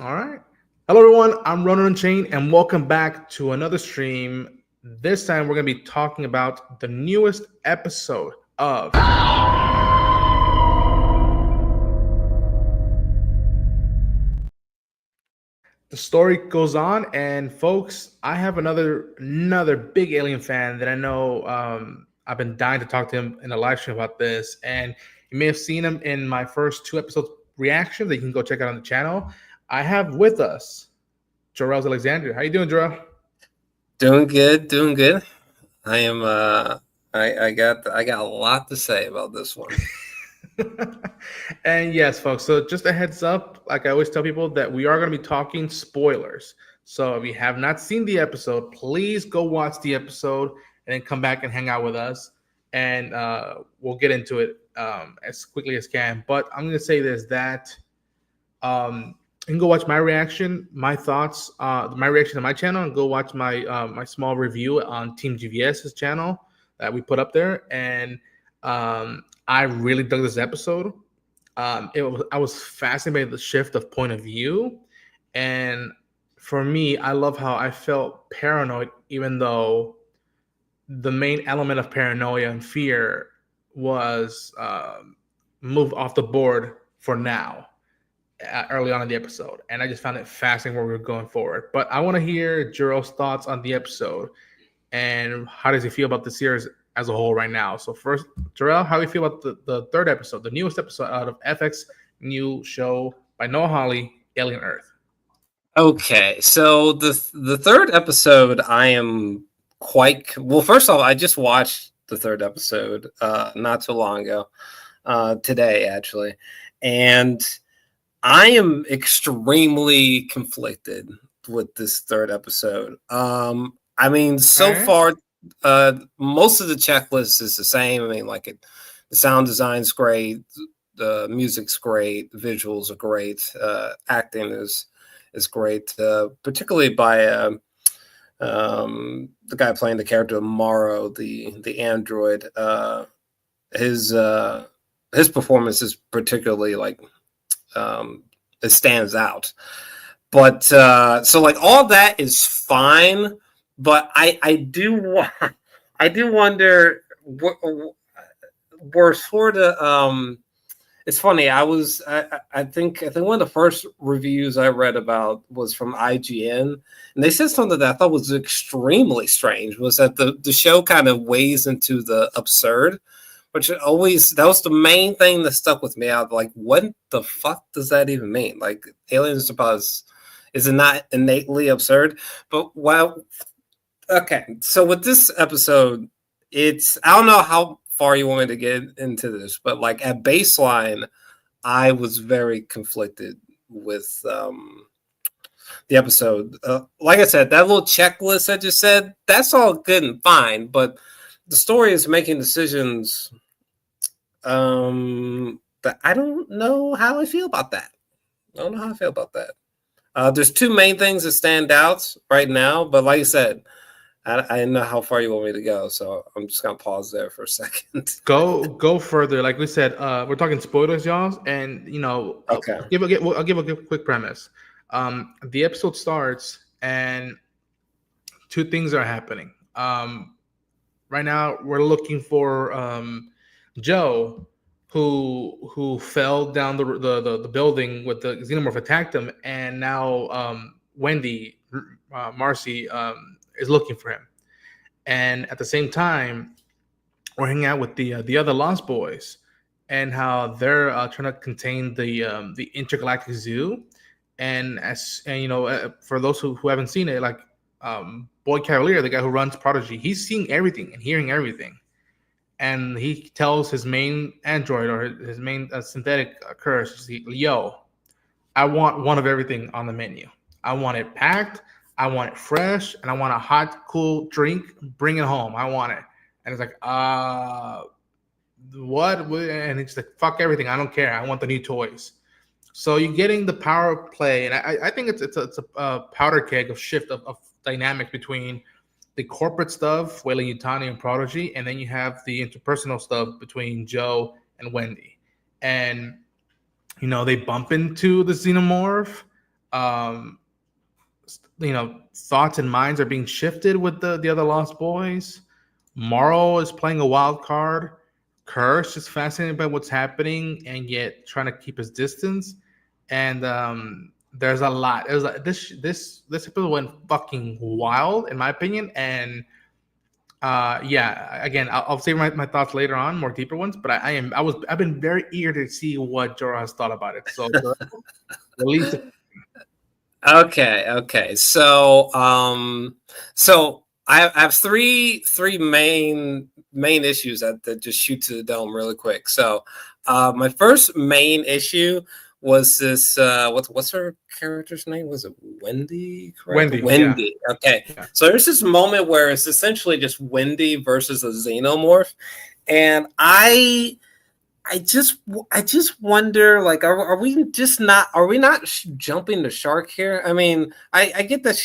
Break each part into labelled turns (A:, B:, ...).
A: All right. Hello, everyone. I'm Ronan Unchained, and welcome back to another stream. This time, we're going to be talking about the newest episode of The Story Goes On. And folks, I have another big Alien fan that I know. I've been dying to talk to him in a live stream about this, and you may have seen him in my first two episodes reaction that you can go check out on the channel. I have with us Jarrell Alexander. How you doing, Jarrell?
B: Doing good, doing good. I am I got a lot to say about this one.
A: And yes, folks, so just a heads up, like I always tell people that we are going to be talking spoilers. So if you have not seen the episode, please go watch the episode and then come back and hang out with us. And we'll get into it as quickly as can. But I'm going to say this, that you can go watch my reaction, my thoughts, my reaction to my channel, and go watch my small review on Team GVS's channel that we put up there. And I really dug this episode. I was fascinated by the shift of point of view, and for me, I love how I felt paranoid, even though the main element of paranoia and fear was moved off the board for now, early on in the episode. And I just found it fascinating where we were going forward. But I want to hear Jero's thoughts on the episode and how does he feel about the series as a whole right now. So first, Jarrell, how do you feel about the third episode, the newest episode out of FX new show by Noah Hawley, Alien Earth?
B: Okay, so the third episode, I am quite well. First off, I just watched the third episode not too long ago, today actually, and I am extremely conflicted with this third episode. I mean, so far, most of the checklist is the same. I mean, the sound design's great, the music's great, the visuals are great, acting is great, particularly by the guy playing the character Morrow, the android. His performance is particularly it stands out. But so all that is fine, but I do wonder. We're sort of it's funny. I think one of the first reviews I read about was from IGN, and they said something that I thought was extremely strange. Was that the show kind of weighs into the absurd, which that was the main thing that stuck with me. I was like, what the fuck does that even mean? Like, aliens is it not innately absurd? But okay, so with this episode, I don't know how far you want me to get into this, but at baseline, I was very conflicted with the episode. Like I said, that little checklist I just said, that's all good and fine, but the story is making decisions that I don't know how I feel about that. I don't know how I feel about that. There's two main things that stand out right now, but like I said, I don't know how far you want me to go, so I'm just gonna pause there for a second.
A: Go further. Like we said, we're talking spoilers, y'all, and
B: Okay.
A: I'll give a quick premise. The episode starts, and two things are happening. Right now, we're looking for Joe, who fell down the building with the Xenomorph attacked him, and now Wendy, Marcy, is looking for him. And at the same time, we're hanging out with the other Lost Boys, and how they're trying to contain the intergalactic zoo. And for those who haven't seen it, Boyd Cavalier, the guy who runs Prodigy, he's seeing everything and hearing everything. And he tells his main android, or his main synthetic curse, yo, I want one of everything on the menu. I want it packed, I want it fresh, and I want a hot, cool drink. Bring it home. I want it. And it's like, what? And it's like, fuck everything. I don't care. I want the new toys. So you're getting the power play, and I think it's a powder keg of shift of dynamic between the corporate stuff, Weyland-Yutani and Prodigy, and then you have the interpersonal stuff between Joe and Wendy. And they bump into the Xenomorph. um, thoughts and minds are being shifted with the other Lost Boys. Morrow is playing a wild card. Kirsch is fascinated by what's happening and yet trying to keep his distance. And there's a lot. This episode went fucking wild in my opinion. And yeah, again, I'll save my thoughts later on, more deeper ones. But I've been very eager to see what Joro has thought about it. So release it.
B: Okay. So I have three main issues that just shoot to the dome really quick. So my first main issue was this what's her character's name? Was it Wendy? Correct? Wendy. Yeah. Okay. Yeah. So there's this moment where it's essentially just Wendy versus a Xenomorph, and I just wonder, like, are we not jumping the shark here? I mean, I get that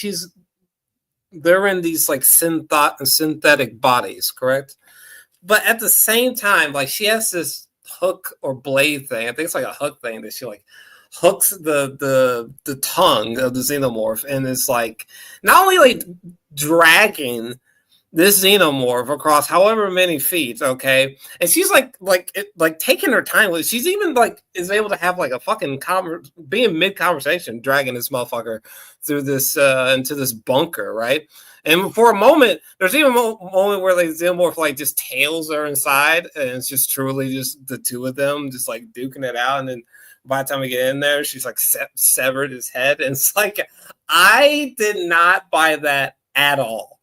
B: they're in these like synthetic bodies, correct? But at the same time, like, she has this hook or blade thing. I think it's like a hook thing that she like hooks the tongue of the Xenomorph, and it's like not only like dragging this Xenomorph across however many feet, okay, and she's like taking her time with it. She's even like is able to have like a fucking be in mid conversation, dragging this motherfucker through this into this bunker, right? And for a moment, there's even a moment where like Xenomorph like just tails her inside, and it's just truly just the two of them just like duking it out. And then by the time we get in there, she's like severed his head, and it's like I did not buy that at all.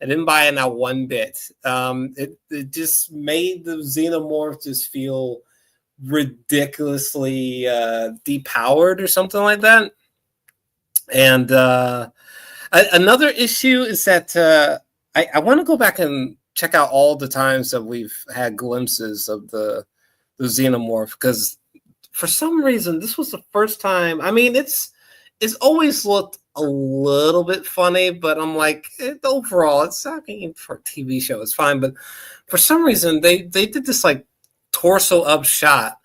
B: I didn't buy it not one bit. It just made the Xenomorph just feel ridiculously depowered or something like that. And another issue is that I want to go back and check out all the times that we've had glimpses of the Xenomorph, because for some reason this was the first time. I mean, it's always looked a little bit funny, but I'm like, overall, it's not being for a TV show. It's fine, but for some reason they did this like torso up shot,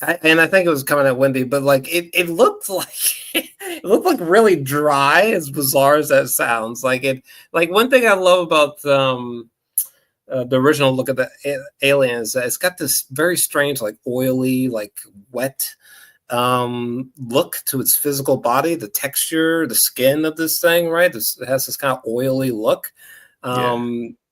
B: and I think it was coming at Wendy, but like it looked like it looked like really dry. As bizarre as that sounds, like one thing I love about the original look at the alien is that it's got this very strange, like oily, like wet look to its physical body, the texture, the skin of this thing, right? It has this kind of oily look.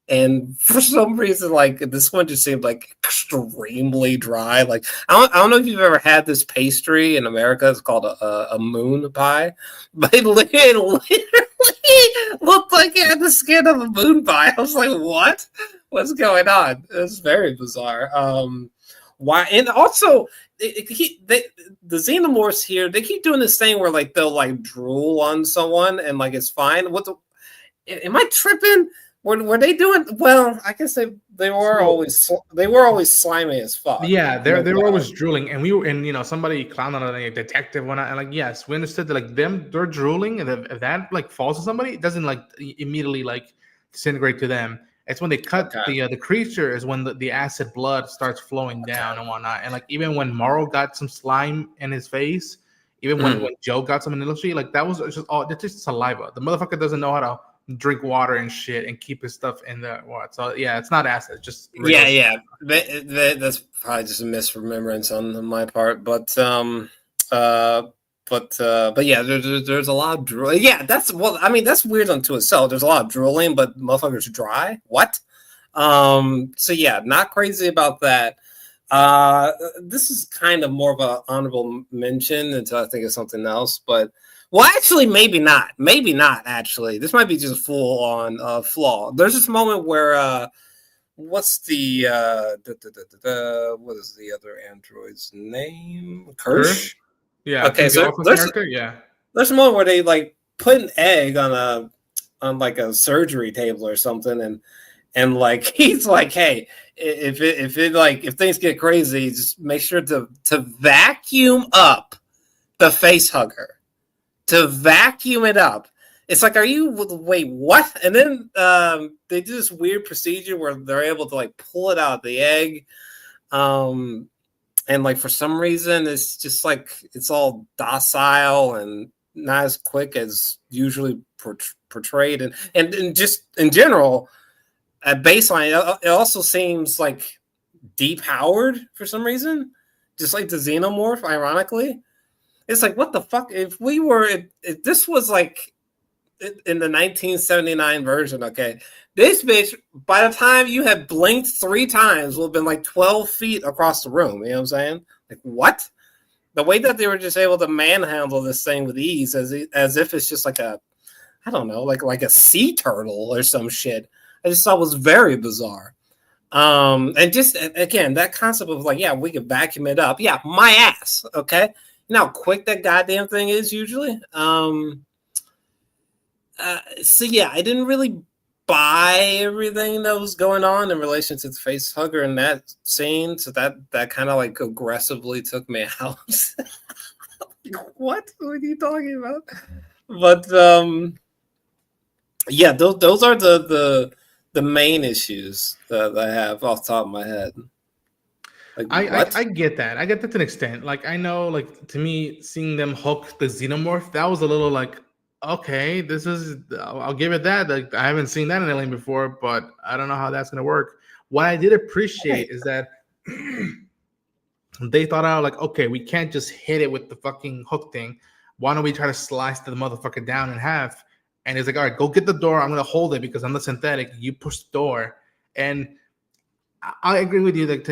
B: And for some reason, like, this one just seemed like extremely dry. Like, I don't know if you've ever had this pastry in America. It's called a moon pie, but it literally looked like it had the skin of a moon pie. I was like, what's going on? It's very bizarre. Why? And also, the Xenomorphs here, they keep doing this thing where like they'll like drool on someone and like it's fine. Am I tripping? Were they doing? Well, I guess they were always slimy as fuck.
A: Yeah, they were always drooling, and somebody clowned on a detective when and like, yes, we understood that like they're drooling, and if that like falls to somebody, it doesn't like immediately like disintegrate to them. It's when they cut the creature is when the acid blood starts flowing down and whatnot. And like even when Morrow got some slime in his face, even when Joe got some in the illusion, like that was just it's just saliva. The motherfucker doesn't know how to drink water and shit and keep his stuff in the what. So yeah, it's not acid. It's just
B: that's probably just a misremembrance on my part. But yeah, there's a lot of drooling. Yeah, that's weird unto itself. There's a lot of drooling, but motherfuckers dry. What? So yeah, not crazy about that. This is kind of more of an honorable mention until I think of something else. But actually, maybe not. Maybe not. Actually, this might be just a full on flaw. There's this moment where what's the what is the other android's name? Kirsch.
A: Yeah.
B: Okay. So there's a moment where they like put an egg on like a surgery table or something, and like he's like, hey, if things get crazy, just make sure to vacuum up the face hugger. To vacuum it up. It's like, wait, what? And then they do this weird procedure where they're able to like pull it out of the egg. And like for some reason it's just like it's all docile and not as quick as usually portrayed, and just in general, at baseline, it also seems like depowered for some reason, just like the Xenomorph. Ironically, it's like, what the fuck? If this was like in the 1979 version, okay, this bitch, by the time you had blinked 3 times, would have been like 12 feet across the room. You know what I'm saying? Like, what? The way that they were just able to manhandle this thing with ease, as if it's just like a, I don't know, like a sea turtle or some shit. I just thought was very bizarre. And just, again, that concept of like, yeah, we can vacuum it up. Yeah, my ass. Okay. You know how quick that goddamn thing is usually. So yeah, I didn't really buy everything that was going on in relation to the face hugger in that scene. So that kind of like aggressively took me out. What are you talking about? But yeah, those are the main issues that I have off the top of my head. Like,
A: I get that. I get that to an extent. Like, I know, like, to me, seeing them hook the Xenomorph, that was a little like, okay, I'll give it that. Like, I haven't seen that in Alien before, but I don't know how that's gonna work. What I did appreciate is that they thought out, like, okay, we can't just hit it with the fucking hook thing. Why don't we try to slice the motherfucker down in half? And he's like, all right, go get the door. I'm gonna hold it because I'm the synthetic. You push the door. And I agree with you that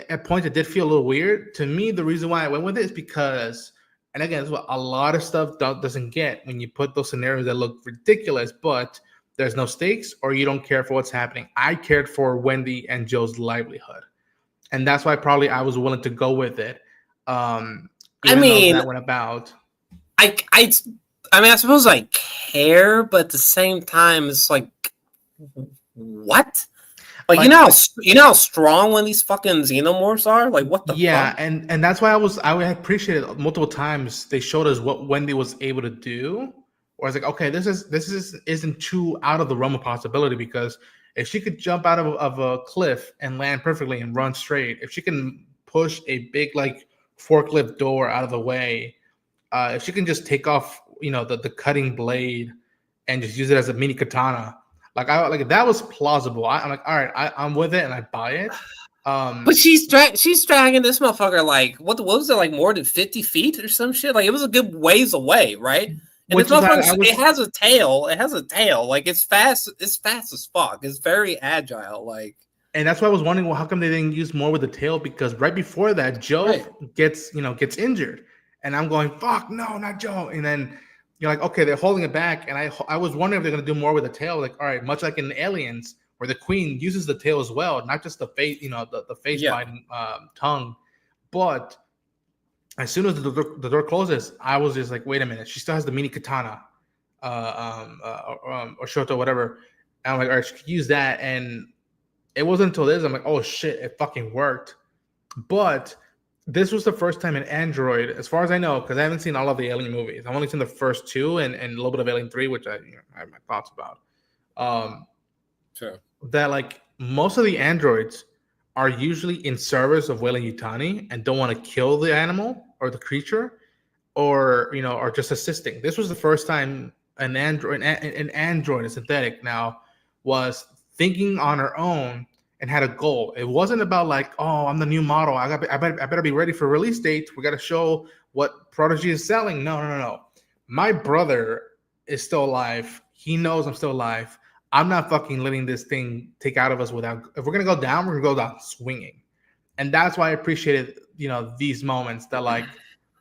A: at points it did feel a little weird. To me, the reason why I went with it is because, and again, it's what a lot of stuff doesn't get when you put those scenarios that look ridiculous, but there's no stakes or you don't care for what's happening. I cared for Wendy and Joe's livelihood. And that's why probably I was willing to go with it. I mean, that went about.
B: I mean, I suppose I care, but at the same time, it's like, what? Like, you know how strong one of these fucking Xenomorphs are? Like, what the fuck?
A: Yeah, and that's why I appreciated multiple times they showed us what Wendy was able to do. Or I was like, okay, this isn't too out of the realm of possibility, because if she could jump out of a cliff and land perfectly and run straight, if she can push a big like forklift door out of the way, if she can just take off, the cutting blade and just use it as a mini katana. Like that was plausible. I'm like, all right, I'm with it and I buy it.
B: But she's dragging this motherfucker like what was it, like more than 50 feet or some shit? Like, it was a good ways away, right? And this motherfucker, it has a tail. It has a tail. Like, it's fast. It's fast as fuck. It's very agile. Like,
A: and that's why I was wondering, well, how come they didn't use more with the tail? Because right before that, Joe gets injured, and I'm going, fuck, no, not Joe. And then you're like, okay, they're holding it back, and I was wondering if they're gonna do more with the tail. Like, all right, much like in Aliens, where the Queen uses the tail as well, not just the face, the face biting tongue. But as soon as the door closes, I was just like, wait a minute, she still has the mini katana, or shoto, whatever. And I'm like, all right, she could use that. And it wasn't until this, I'm like, oh shit, it fucking worked. But this was the first time an android, as far as I know, because I haven't seen all of the Alien movies. I've only seen the first 2 and a little bit of Alien 3, which I have my thoughts about.
B: Sure. That
A: like most of the androids are usually in service of Weyland-Yutani and don't want to kill the animal or the creature, or or just assisting. This was the first time an android, a synthetic now, was thinking on her own and had a goal. It wasn't about like, oh, I'm the new model. I better be ready for release date. We got to show what Prodigy is selling. No. My brother is still alive. He knows I'm still alive. I'm not fucking letting this thing take out of us without. If we're gonna go down, we're gonna go down swinging. And that's why I appreciated, these moments that like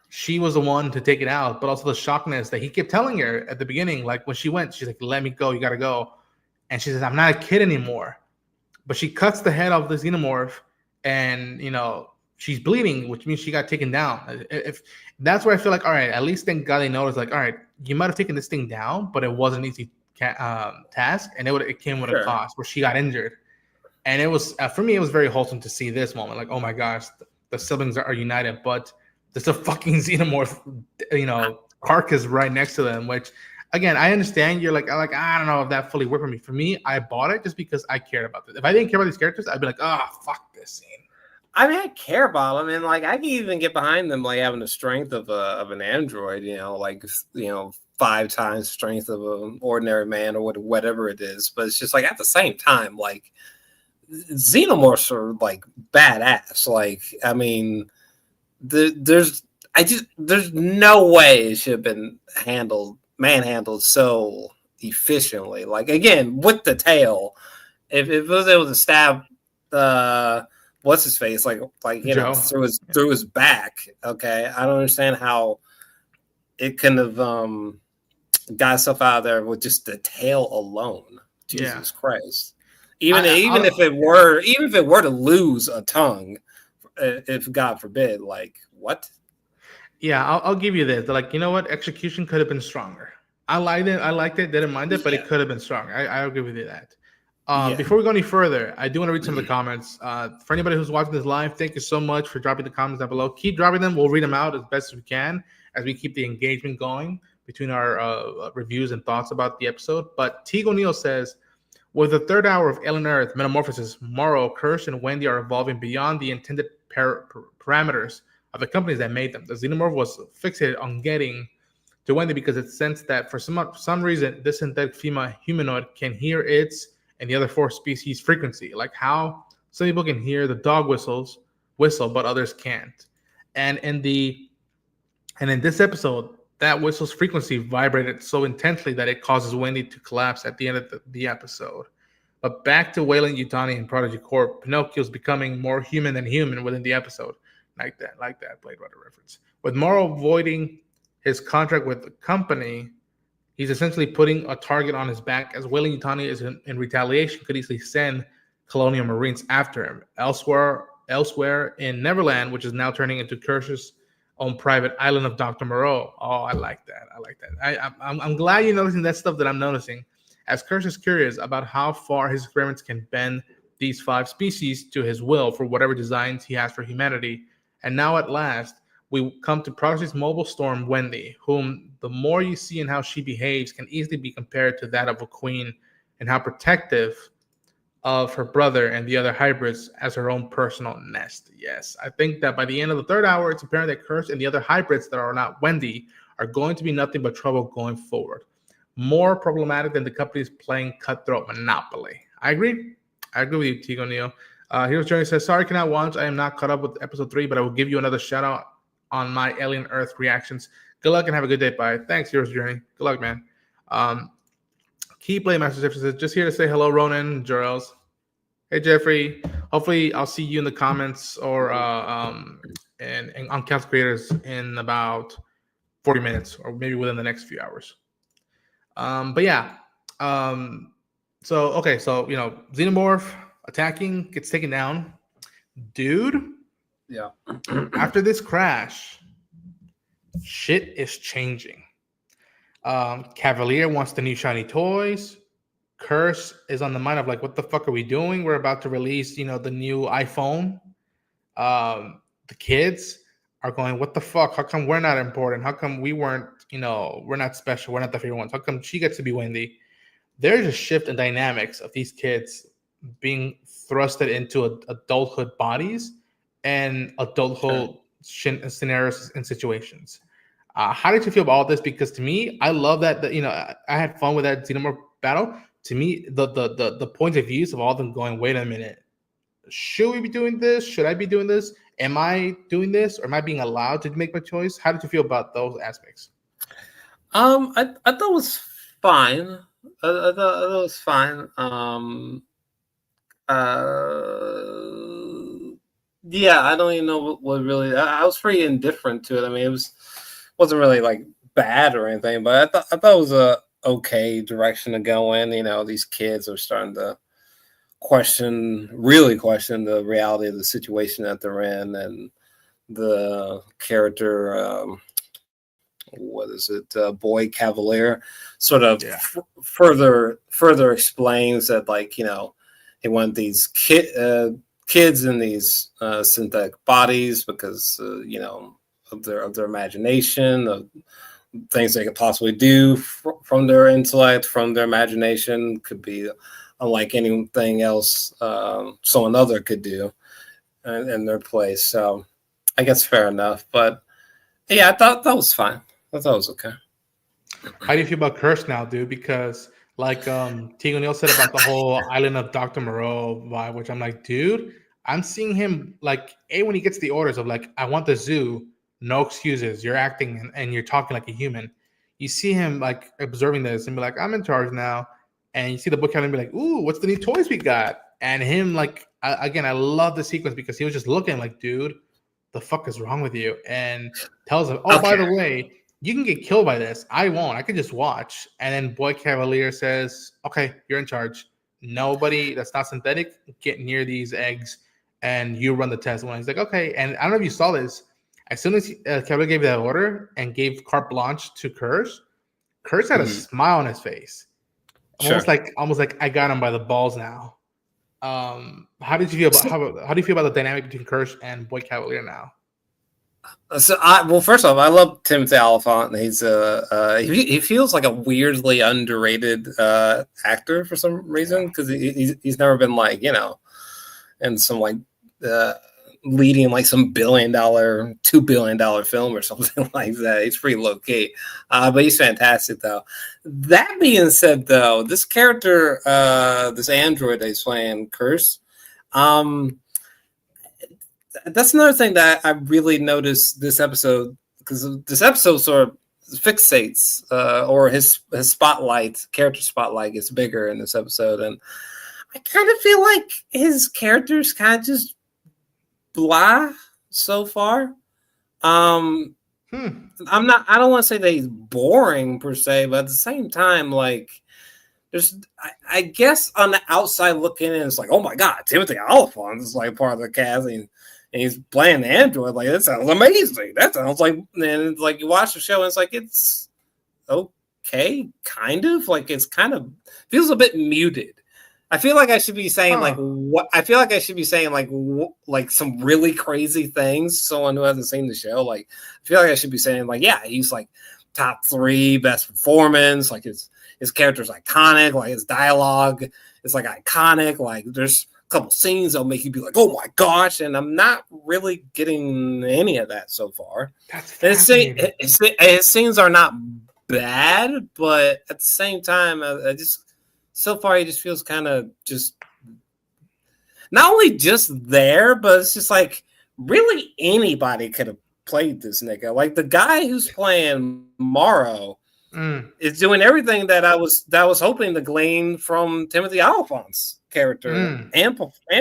A: she was the one to take it out, but also the shockness that he kept telling her at the beginning. Like when she went, she's like, "Let me go. You gotta go." And she says, "I'm not a kid anymore." But she cuts the head off the Xenomorph, and she's bleeding, which means she got taken down. If that's where I feel like, all right, at least thank God they noticed. Like, all right, you might have taken this thing down, but it wasn't an easy task, and it came with a cost where she got injured. And it was for me, it was very wholesome to see this moment. Like, oh my gosh, the siblings are united, but there's a fucking Xenomorph, carcass right next to them. Which, again, I understand. You're like, I don't know if that fully worked for me. For me, I bought it just because I cared about this. If I didn't care about these characters, I'd be like, fuck this scene.
B: I mean, I care about them, and like I can even get behind them, like having the strength of an android. Like 5 times strength of an ordinary man or whatever it is. But it's just like at the same time, like Xenomorphs are like badass. Like I mean, there's no way it should have been manhandled so efficiently. Like again, with the tail, if it was able to stab what's his face like
A: Joe.
B: through his back. Okay, I don't understand how it couldn't have got itself out of there with just the tail alone. Jesus Christ! Even if it were to lose a tongue, if God forbid, like what?
A: Yeah, I'll give you this. Like, you know what? Execution could have been stronger. I liked it. Didn't mind it, but it could have been stronger. I'll give you that. Before we go any further, I do want to read some of the comments. For anybody who's watching this live, thank you so much for dropping the comments down below. Keep dropping them. We'll read them out as best as we can as we keep the engagement going between our reviews and thoughts about the episode. But Teague O'Neill says, with the third hour of Alien Earth Metamorphosis, Morrow, Kirsch, and Wendy are evolving beyond the intended parameters of the companies that made them. The Xenomorph was fixated on getting to Wendy because it sensed that for some reason this synthetic female humanoid can hear its and the other 4 species frequency, like how some people can hear the dog whistle, but others can't. And in this episode, that whistle's frequency vibrated so intensely that it causes Wendy to collapse at the end of the episode. But back to Weyland-Yutani and Prodigy Corp, Pinocchio's becoming more human than human within the episode. Like that Blade Runner reference. With Morrow voiding his contract with the company, he's essentially putting a target on his back, as Weyland-Yutani is in retaliation could easily send Colonial Marines after him. Elsewhere in Neverland, which is now turning into Kirsch's own private island of Dr. Moreau. Oh, I like that. I'm glad you're noticing that stuff that I'm noticing, as Kirsch is curious about how far his experiments can bend these 5 species to his will for whatever designs he has for humanity. And now at last, we come to Prodigy's mobile storm, Wendy, whom the more you see and how she behaves can easily be compared to that of a queen, and how protective of her brother and the other hybrids as her own personal nest. Yes, I think that by the end of the third hour, it's apparent that Kirsch and the other hybrids that are not Wendy are going to be nothing but trouble going forward. More problematic than the companies playing cutthroat monopoly. I agree with you, Teague O'Neill. Here's Journey says, sorry, cannot watch. I am not caught up with episode 3, but I will give you another shout out on my Alien Earth reactions. Good luck and have a good day. Bye. Thanks, Here's Journey. Good luck, man. Key Playmaster says, just here to say hello, Ronan, Jarrells. Hey, Jeffrey. Hopefully, I'll see you in the comments or and on Council Creators in about 40 minutes or maybe within the next few hours. But yeah. So Xenomorph attacking, gets taken down. Dude.
B: Yeah.
A: After this crash, shit is changing. Cavalier wants the new shiny toys. Curse is on the mind of like, what the fuck are we doing? We're about to release, the new iPhone. The kids are going, what the fuck? How come we're not important? How come we weren't, we're not special? We're not the favorite ones. How come she gets to be Wendy? There's a shift in dynamics of these kids being thrusted into adulthood bodies and adulthood scenarios and situations. How did you feel about all this? Because to me, I love that I had fun with that Xenomorph battle. To me, the points of views of all of them going, wait a minute, should we be doing this? Should I be doing this? Am I doing this? Or am I being allowed to make my choice? How did you feel about those aspects?
B: I thought it was fine. I thought it was fine. Yeah, I don't even know what really. I was pretty indifferent to it. I mean, it wasn't really like bad or anything, but I thought it was a okay direction to go in. These kids are starting to really question the reality of the situation that they're in, and the character, what is it, Boy Cavalier, sort of further explains that, like, he wanted these kids in these synthetic bodies because of their imagination, of things they could possibly do from their intellect, from their imagination, could be unlike anything else someone other could do. in their place. So I guess fair enough. But yeah, I thought that was fine. I thought it was okay.
A: How do you feel about Curse now, dude? Because like Tegan O'Neill said about the whole Island of Dr. Moreau vibe, which I'm like, dude, I'm seeing him like when he gets the orders of like, I want the zoo, no excuses. You're acting and you're talking like a human. You see him like observing this and be like, I'm in charge now. And you see the book captain be like, ooh, what's the new toys we got? And him like again, I love the sequence because he was just looking like, dude, the fuck is wrong with you? And tells him, oh, by the way, you can get killed by this. I won't. I can just watch. And then Boy Cavalier says, okay, you're in charge. Nobody that's not synthetic get near these eggs and you run the test. When he's like, okay. And I don't know if you saw this. As soon as Cavalier gave that order and gave carte blanche to Kurz had a smile on his face. Almost like I got him by the balls now. How did you feel about how do you feel about the dynamic between Kurz and Boy Cavalier now?
B: So well, first off, I love Timothy Olyphant. He's he feels like a weirdly underrated actor for some reason because he's never been like, you know, in some like leading like some $2 billion film or something like that. He's pretty low key, but he's fantastic though. That being said, though, this character, this android he's playing, Curse, that's another thing that I really noticed this episode, because this episode sort of fixates or his character spotlight gets bigger in this episode, and I kind of feel like his character's kind of just blah so far. I don't want to say that he's boring per se, but at the same time, like there's, I guess on the outside looking in, it's like, oh my god, Timothy Olyphant is like part of the cast, and he's playing the android. Like, that sounds amazing. That sounds like, and it's like you watch the show and it's like, it's okay, kind of like, it's kind of feels a bit muted. I feel like I should be saying like what I feel like I should be saying like some really crazy things. Someone who hasn't seen the show, like I feel like I should be saying like, yeah, he's like top 3 best performance. Like his character's iconic. Like his dialogue is like iconic. Like there's a couple scenes that'll make you be like, oh my gosh, and I'm not really getting any of that so far. His scenes are not bad, but at the same time, I just. So far, he just feels kind of just not only just there, but it's just like really anybody could have played this nigga. Like the guy who's playing Morrow is doing everything that I was hoping to glean from Timothy Olyphant's character and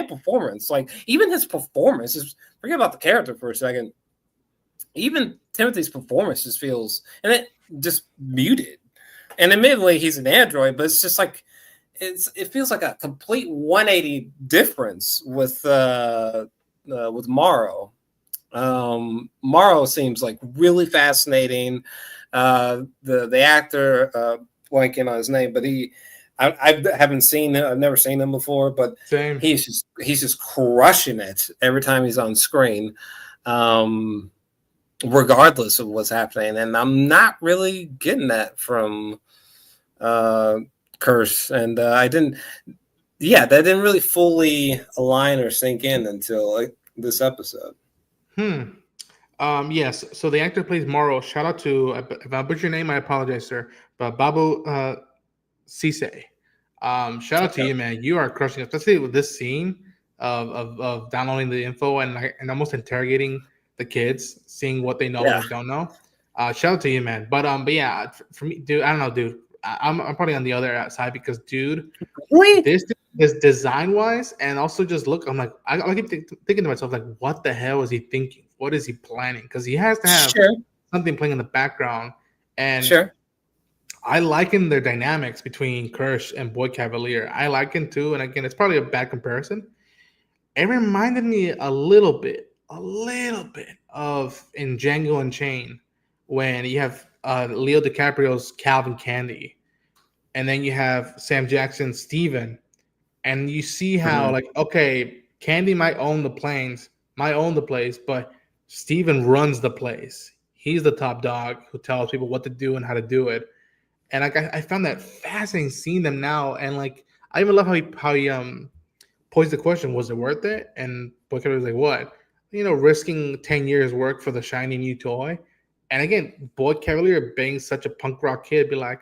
B: performance. Like even his performance, just forget about the character for a second. Even Timothy's performance just feels and it just muted. And admittedly, he's an android, but it's just like. It feels like a complete 180 difference with Morrow. Morrow seems like really fascinating. The actor, blanking on his name, but I haven't seen him. I've never seen him before, but
A: Same.
B: He's just crushing it every time he's on screen, regardless of what's happening. And I'm not really getting that from. Curse, and that didn't really fully align or sink in until like this episode.
A: Yes. So the actor plays Morrow. Shout out to if I butcher your name, I apologize, sir. But Babu Cisse. Shout out to you, man. You are crushing, especially with this scene of downloading the info and almost interrogating the kids, seeing what they know and don't know. Shout out to you, man. But yeah, for me, dude, I don't know, dude. I'm probably on the other side because, dude, this is design wise and also just look. I'm like, I keep thinking to myself, like, what the hell is he thinking? What is he planning? Because he has to have something playing in the background. And I liken their dynamics between Kirsch and Boy Cavalier. I liken too, and again, it's probably a bad comparison. It reminded me a little bit of in Django Unchained when you have Leo DiCaprio's Calvin Candy, and then you have Sam Jackson's Steven, and you see how like, okay, Candy might own the place, but Steven runs the place. He's the top dog who tells people what to do and how to do it. And like I found that fascinating seeing them now, and like I even love how he posed the question, was it worth it? And Boy Cavalier was like, what? Risking 10 years work for the shiny new toy. And again, Boy Cavalier being such a punk rock kid, be like,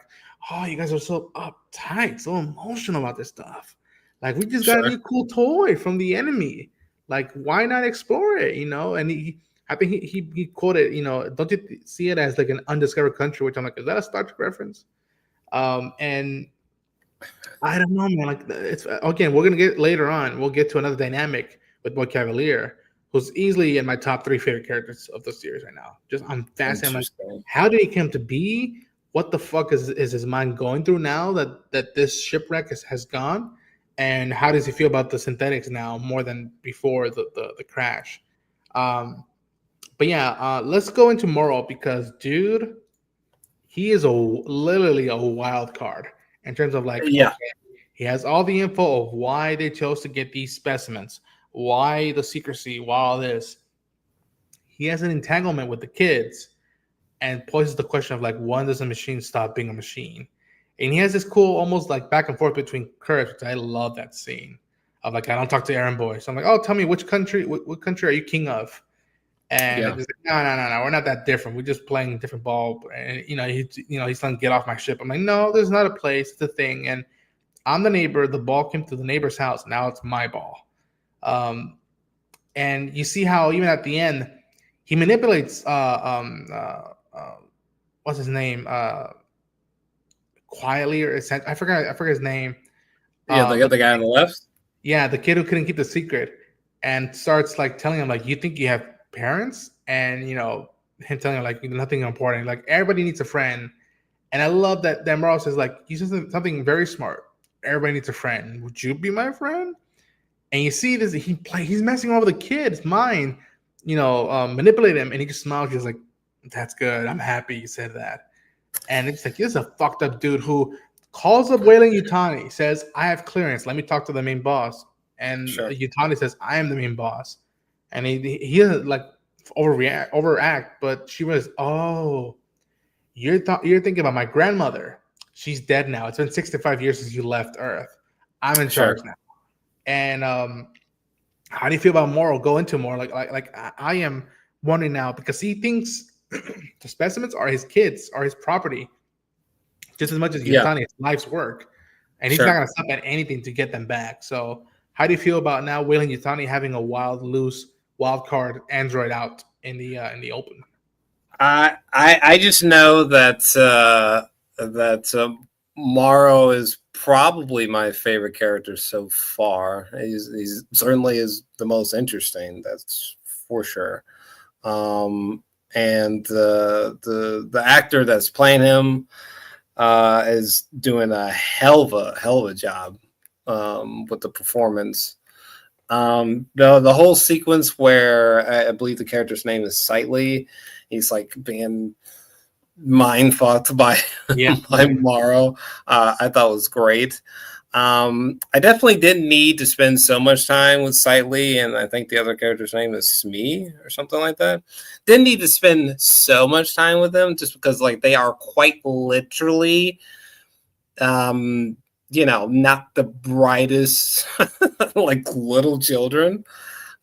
A: oh, you guys are so uptight, so emotional about this stuff. Like, we just got a
B: Sure.
A: new cool toy from the enemy. Like, why not explore it? And I think he quoted, don't you see it as like an undiscovered country? Which I'm like, is that a Star Trek reference? And I don't know, man. Like, it's again, we're gonna get later on. We'll get to another dynamic with Boy Cavalier, who's easily in my top 3 favorite characters of the series right now. Just I'm fascinated. I'm like,
B: Interesting.
A: how did he come to be? What the fuck is his mind going through now that this shipwreck has gone? And how does he feel about the synthetics now more than before the crash? But yeah, let's go into Morrow because, dude, he is literally a wild card in terms of like,
B: Yeah.
A: okay, he has all the info of why they chose to get these specimens, why the secrecy, why all this. He has an entanglement with the kids and poses the question of like, when does a machine stop being a machine? And he has this cool, almost like back and forth between curves, which I love that scene of like, I don't talk to Aaron Boy. So I'm like, oh, tell me which country, what country are you king of? And
B: Yeah.
A: it's like, no, we're not that different. We're just playing different ball. And he's telling get off my ship. I'm like, no, there's not a place. It's a thing. And I'm the neighbor. The ball came to the neighbor's house. Now it's my ball. And you see how even at the end, he manipulates what's his name? Quietly or I forgot his name.
B: Yeah, the guy on the left.
A: Yeah, the kid who couldn't keep the secret and starts like telling him like, you think you have parents? And him telling him like nothing important. Like everybody needs a friend. And I love that Morales says like, he says something very smart. Everybody needs a friend. Would you be my friend? And you see this, he's messing over the kid's mind, manipulate him, and he just smiles, just like, that's good. I'm happy you said that. And it's like, this is a fucked up dude who calls up Weyland-Yutani, says, I have clearance. Let me talk to the main boss. And
B: Sure.
A: Yutani says, I am the main boss. And he doesn't like overact, but she was, oh, you're thinking about my grandmother. She's dead now. It's been 65 years since you left Earth. I'm in charge now. And how do you feel about Morrow? Go into more like I am wondering now because he thinks the specimens are his kids, are his property, just as much as Yutani, it's life's work, and he's not going to stop at anything to get them back. So, how do you feel about now Weyland-Yutani having a wild card android out in the open?
B: I just know that Morrow is probably my favorite character so far. He's certainly is the most interesting. That's for sure. And the actor that's playing him is doing a hell of a job with the performance. The whole sequence where I believe the character's name is Sightly, he's like being mind fucked by Morrow. I thought was great. I definitely didn't need to spend so much time with Sightly, and I think the other character's name is Smee or something like that. Didn't need to spend so much time with them just because like they are quite literally not the brightest like little children.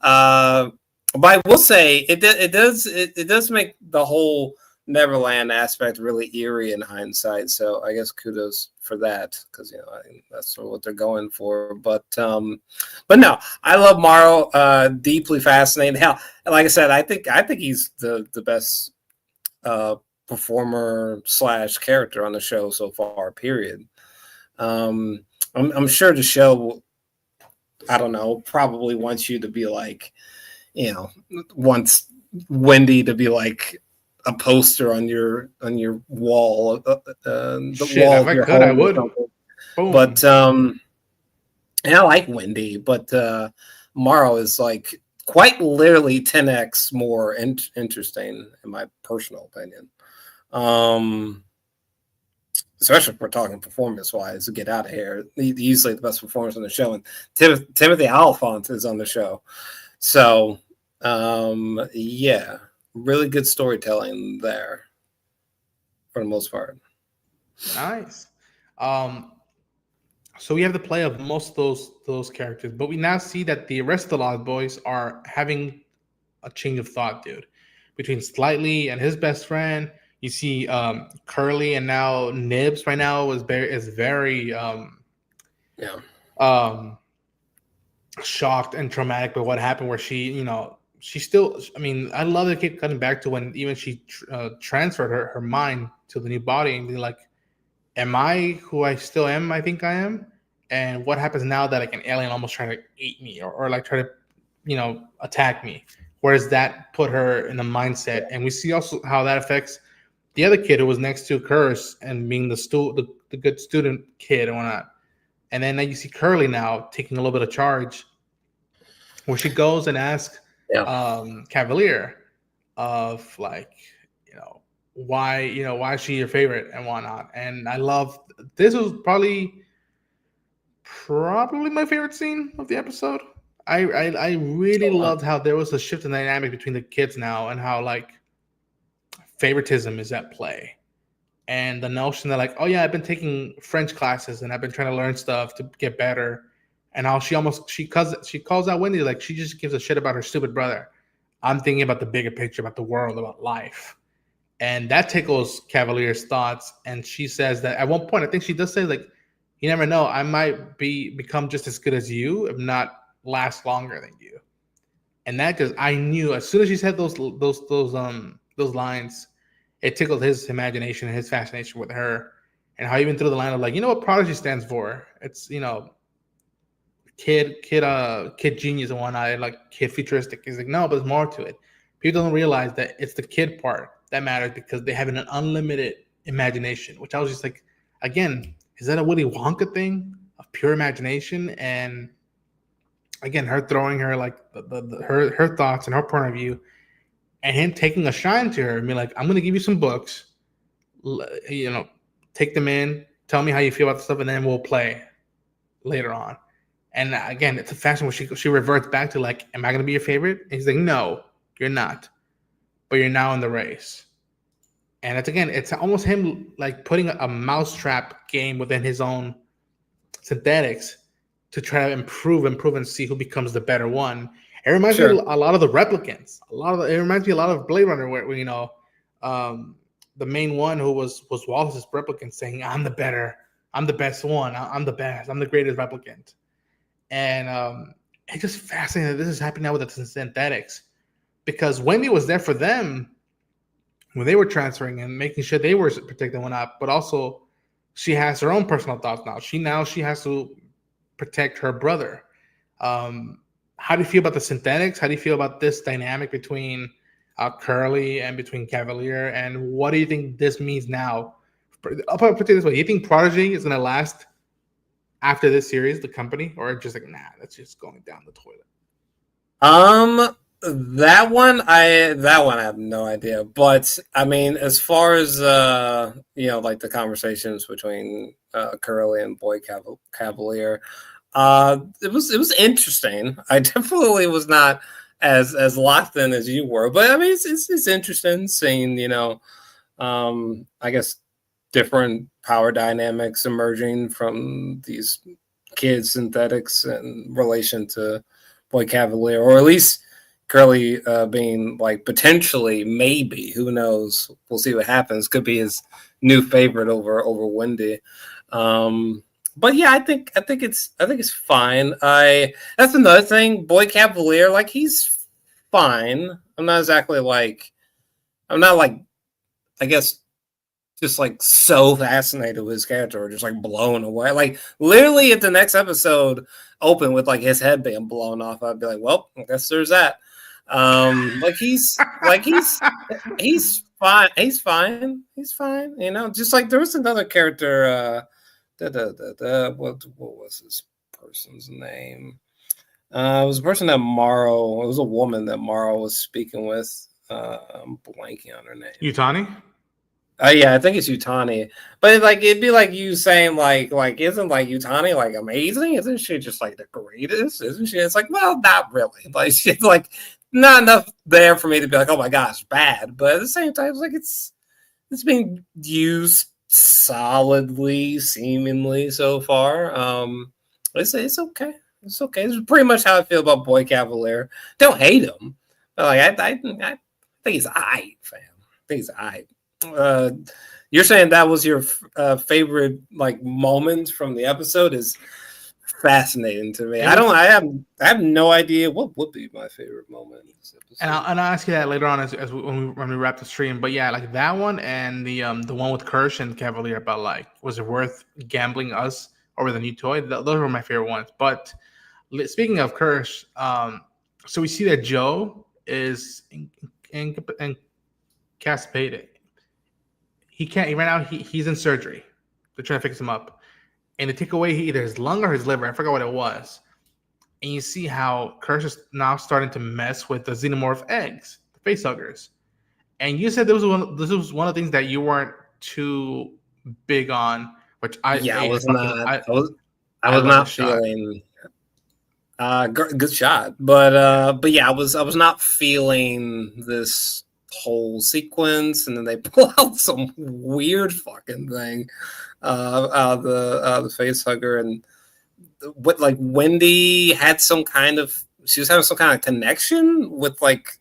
B: But I will say it does make the whole Neverland aspect really eerie in hindsight. So I guess kudos for that because I think that's what they're going for. But no, I love Morrow. Deeply fascinating. Hell, like I said, I think he's the best performer / character on the show so far. Period. I'm sure the show, I don't know, probably wants you to be like, wants Wendy to be like a poster on your wall.
A: Shit, wall if I could, I would.
B: But and I like Wendy, but Morrow is like quite literally 10x more interesting in my personal opinion. Especially if we're talking performance-wise, to get out of here. He's usually the best performance on the show, and Timothy Olyphant is on the show. So, yeah, really good storytelling there for the most part.
A: Nice. So we have the play of most of those characters, but we now see that the rest of the Lost Boys are having a change of thought, dude. Between Slightly and his best friend, you see Curly, and now Nibs right now is very
B: Yeah.
A: Shocked and traumatic by what happened. Where she still. I mean, I love the kid cutting back to when even she transferred her mind to the new body and being like, am I who I still am? I think I am. And what happens now that like an alien almost trying to eat me or like try to, attack me? Where does that put her in the mindset? And we see also how that affects the other kid who was next to Curse and being the good student kid and whatnot. And then you see Curly now taking a little bit of charge, where she goes and asks Cavalier of like, why is she your favorite and whatnot. And I love this was probably my favorite scene of the episode. I really loved how there was a shift in dynamic between the kids now and how like favoritism is at play. And the notion that like, oh yeah, I've been taking French classes and I've been trying to learn stuff to get better. And how she calls out Wendy like she just gives a shit about her stupid brother. I'm thinking about the bigger picture, about the world, about life. And that tickles Cavalier's thoughts. And she says that at one point, I think she does say like, you never know, I might become just as good as you, if not last longer than you. And that just, I knew as soon as she said those lines, it tickled his imagination and his fascination with her. And how even threw the line of like, you know what Prodigy stands for? It's, kid genius and whatnot, and like kid futuristic. He's like, no, but there's more to it. People don't realize that it's the kid part that matters because they have an unlimited imagination, which I was just like, again, is that a Willy Wonka thing of pure imagination? And again, her throwing her like her thoughts and her point of view, and him taking a shine to her and be like, I'm gonna give you some books, take them in, tell me how you feel about the stuff, and then we'll play later on. And again, it's a fashion where she reverts back to like, am I gonna be your favorite? And he's like, no, you're not, but you're now in the race. And it's almost him like putting a mousetrap game within his own synthetics to try to improve and see who becomes the better one. It reminds me a lot of the replicants. It reminds me a lot of Blade Runner, where the main one who was Wallace's replicant saying, I'm the best one, I'm the best, I'm the greatest replicant. And it's just fascinating that this is happening now with the synthetics, because Wendy was there for them when they were transferring and making sure they were protected and whatnot, but also she has her own personal thoughts now. She has to protect her brother. How do you feel about the synthetics? How do you feel about this dynamic between Curly and between Cavalier? And what do you think this means now? I'll put it this way. Do you think Prodigy is going to last after this series, the company, or just like, nah, that's just going down the toilet?
B: That one I have no idea. But I mean, as far as like the conversations between Curly and Boy Cavalier, it was interesting. I definitely was not as locked in as you were, but I mean, it's interesting seeing I guess different power dynamics emerging from these kids synthetics in relation to Boy Cavalier, or at least Curly being like potentially, maybe, who knows? We'll see what happens. Could be his new favorite over Wendy. But yeah, I think it's fine. That's another thing. Boy Cavalier, like, he's fine. I'm not like, I guess, just like so fascinated with his character or just like blown away. Like, literally, if the next episode opened with like his head being blown off, I'd be like, well, I guess there's that. He's fine. He's fine. Just like there was another character. What was this person's name? It was a person that Morrow. It was a woman that Morrow was speaking with. I'm blanking on her name.
A: Yutani?
B: Yeah, I think it's Yutani. But like, it'd be like you saying like isn't like Yutani like amazing? Isn't she just like the greatest? Isn't she? It's like, well, not really. Like, she's like not enough there for me to be like, oh my gosh, bad. But at the same time, it's like it's being used solidly, seemingly so far. It's okay. It's okay. It's pretty much how I feel about Boy Cavalier. Don't hate him. But like I think he's aight, fam. I think he's aight. You're saying that was your favorite like moment from the episode? Is fascinating to me. I have no idea what would be my favorite moment in this episode.
A: And I'll ask you that later on when we wrap the stream. But yeah, like that one and the one with Kirsch and Cavalier about like, was it worth gambling us over the new toy? Those were my favorite ones. But speaking of Kirsch, so we see that Joe is incapacitated. He can't. Right now he's in surgery. They're trying to fix him up, and they take away either his lung or his liver. I forgot what it was. And you see how Kirsch is now starting to mess with the Xenomorph eggs, the facehuggers. And you said this was one of the things that you weren't too big on, which I
B: was not feeling. Good shot, but yeah, I was not feeling this whole sequence, and then they pull out some weird fucking thing out of the facehugger, and what, like, Wendy had she was having some kind of connection with like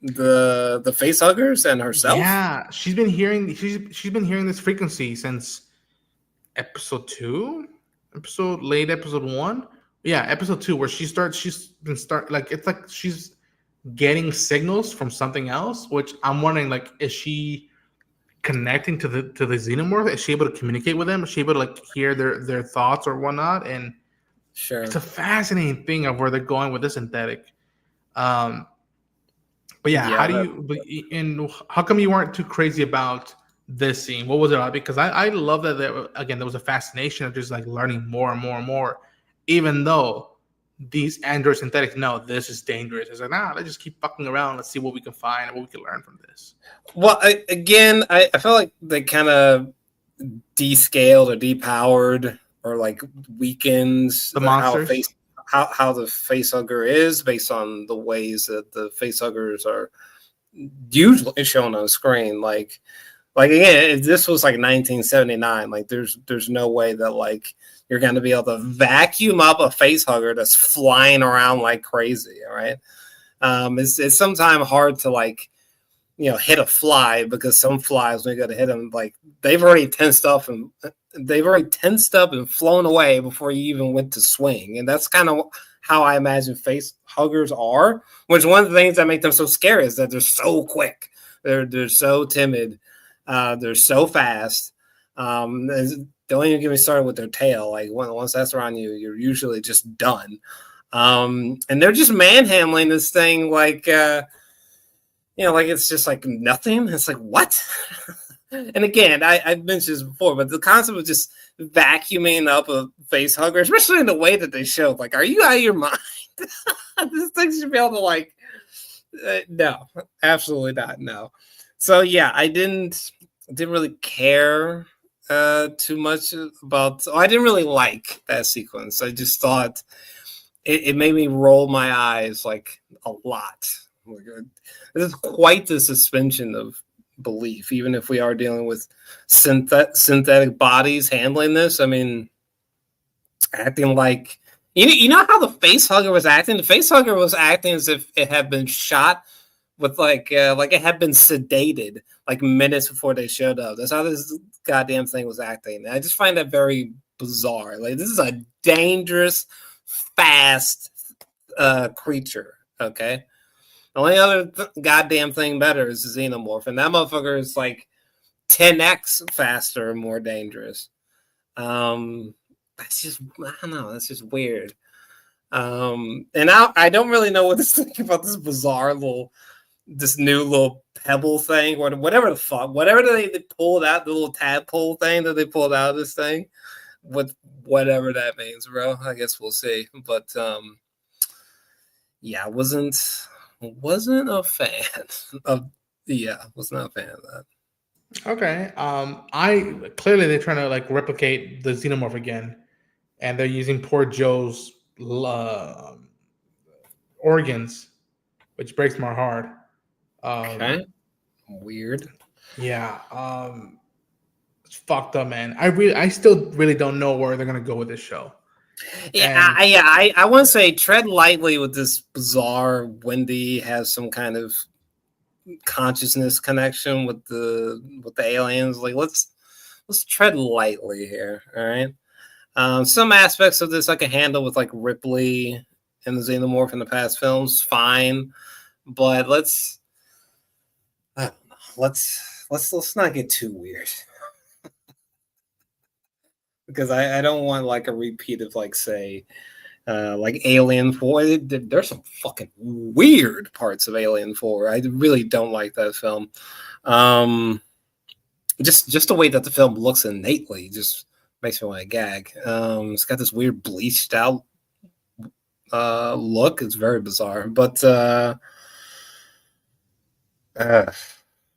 B: the facehuggers and herself.
A: Yeah, she's been hearing this frequency since episode 1. Yeah, episode 2, where she's getting signals from something else, which I'm wondering, like, is she connecting to the Xenomorph? Is she able to communicate with them? Is she able to like hear their thoughts or whatnot? And
B: sure,
A: it's a fascinating thing of where they're going with this synthetic. But yeah, how come you weren't too crazy about this scene? What was it about? Because I love that there was a fascination of just like learning more and more and more, even though these android synthetics know this is dangerous. It's like, let's just keep fucking around. Let's see what we can find and what we can learn from this.
B: Well, I felt like they kind of descaled or depowered or like weakens
A: the monsters.
B: How the facehugger is based on the ways that the facehuggers are usually shown on screen. Like again, if this was like 1979, like there's no way that like you're going to be able to vacuum up a facehugger that's flying around like crazy. All right. It's sometimes hard to like, hit a fly, because some flies, when you go to hit them, like they've already tensed up and flown away before you even went to swing. And that's kind of how I imagine face huggers are, which one of the things that make them so scary is that they're so quick. They're so timid. They're so fast. Don't even get me started with their tail. Like once that's around you, you're usually just done. And they're just manhandling this thing like, like it's just like nothing. It's like, what? And again, I've mentioned this before, but the concept of just vacuuming up a face hugger, especially in the way that they showed, like, are you out of your mind? This thing should be able to like, no, absolutely not. No. So yeah, I didn't really care too much about. I didn't really like that sequence. I just thought it made me roll my eyes like a lot. This is quite the suspension of belief, even if we are dealing with synthetic bodies handling this. I mean, acting like you know how the facehugger was acting. The facehugger was acting as if it had been shot with like it had been sedated like minutes before they showed up. That's how this goddamn thing was acting. And I just find that very bizarre. Like, this is a dangerous, fast creature. Okay. The only other goddamn thing better is the Xenomorph, and that motherfucker is like 10x faster and more dangerous. That's just, I don't know, that's just weird. And I don't really know what to think about this bizarre this new little pebble thing, or whatever the fuck, whatever they pulled out, the little tadpole thing that they pulled out of this thing, with whatever that means, bro. I guess we'll see. But yeah, wasn't a fan of was not a fan of that.
A: Okay. I clearly they're trying to like replicate the Xenomorph again, and they're using poor Joe's organs, which breaks my heart.
B: Okay. Weird.
A: Yeah. It's fucked up, man. I still really don't know where they're gonna go with this show.
B: Yeah, I want to say tread lightly with this bizarre Wendy has some kind of consciousness connection with the aliens. Like let's tread lightly here. All right. Some aspects of this I can handle with like Ripley and the Xenomorph in the past films, fine. But let's not get too weird. Because I don't want like a repeat of like say like Alien 4. There's some fucking weird parts of Alien 4. I really don't like that film. Just the way that the film looks innately just makes me want to gag. It's got this weird bleached out look. It's very bizarre. But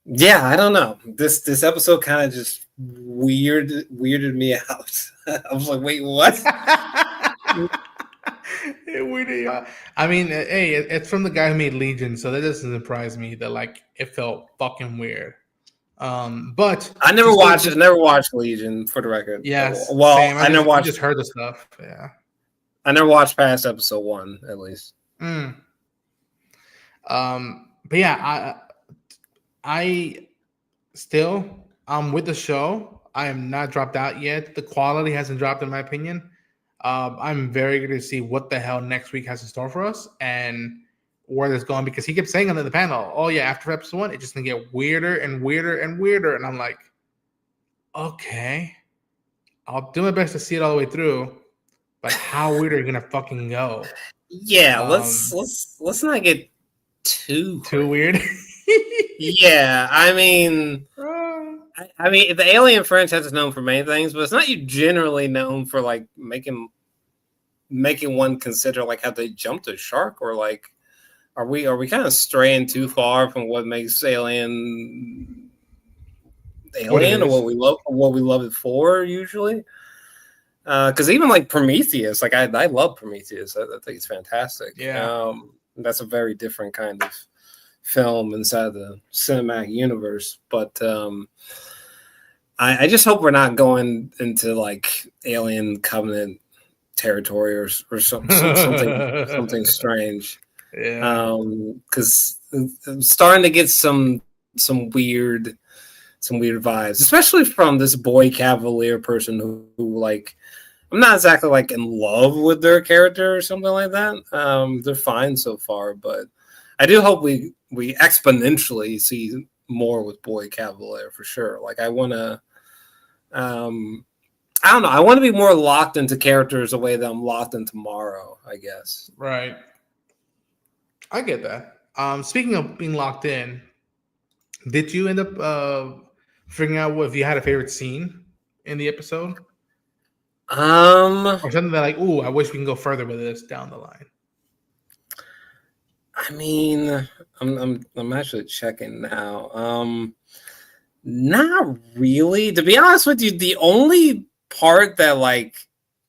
B: yeah, I don't know. This episode kind of just weirded me out. I was like, wait, what?
A: It weirded out. I mean, hey, it's from the guy who made Legion, so that doesn't surprise me that like it felt fucking weird. But
B: I never watched Legion, for the record.
A: Yes.
B: Well,
A: same.
B: I never watched.
A: I just heard the stuff. Yeah.
B: I never watched past episode 1, at least.
A: But yeah, I still with the show. I am not dropped out yet. The quality hasn't dropped, in my opinion. I'm very good to see what the hell next week has in store for us and where it's going, because he kept saying on the panel, "Oh yeah, after episode 1, it's just gonna get weirder and weirder and weirder." And I'm like, okay, I'll do my best to see it all the way through, but how weird are you gonna fucking go?
B: Yeah, let's not get too
A: weird.
B: Yeah, I mean, the Alien franchise is known for many things, but it's not generally known for like making one consider like how they jumped a shark, or like are we kind of straying too far from what makes Alien or what we love it for usually? Because even like Prometheus, like I love Prometheus. I think it's fantastic.
A: Yeah,
B: that's a very different kind of film inside the cinematic universe. But I just hope we're not going into like Alien Covenant territory or something strange.
A: Yeah.
B: Because I'm starting to get some weird vibes, especially from this boy Cavalier person who like, I'm not exactly like in love with their character or something like that. They're fine so far, but I do hope we exponentially see more with boy Cavalier for sure. Like I want to, I don't know. I want to be more locked into characters the way that I'm locked into Morrow, I guess.
A: Right. I get that. Speaking of being locked in, did you end up figuring out if you had a favorite scene in the episode? Or something that like, ooh, I wish we can go further with this down the line.
B: I mean, I'm actually checking now. Not really. To be honest with you, the only part that like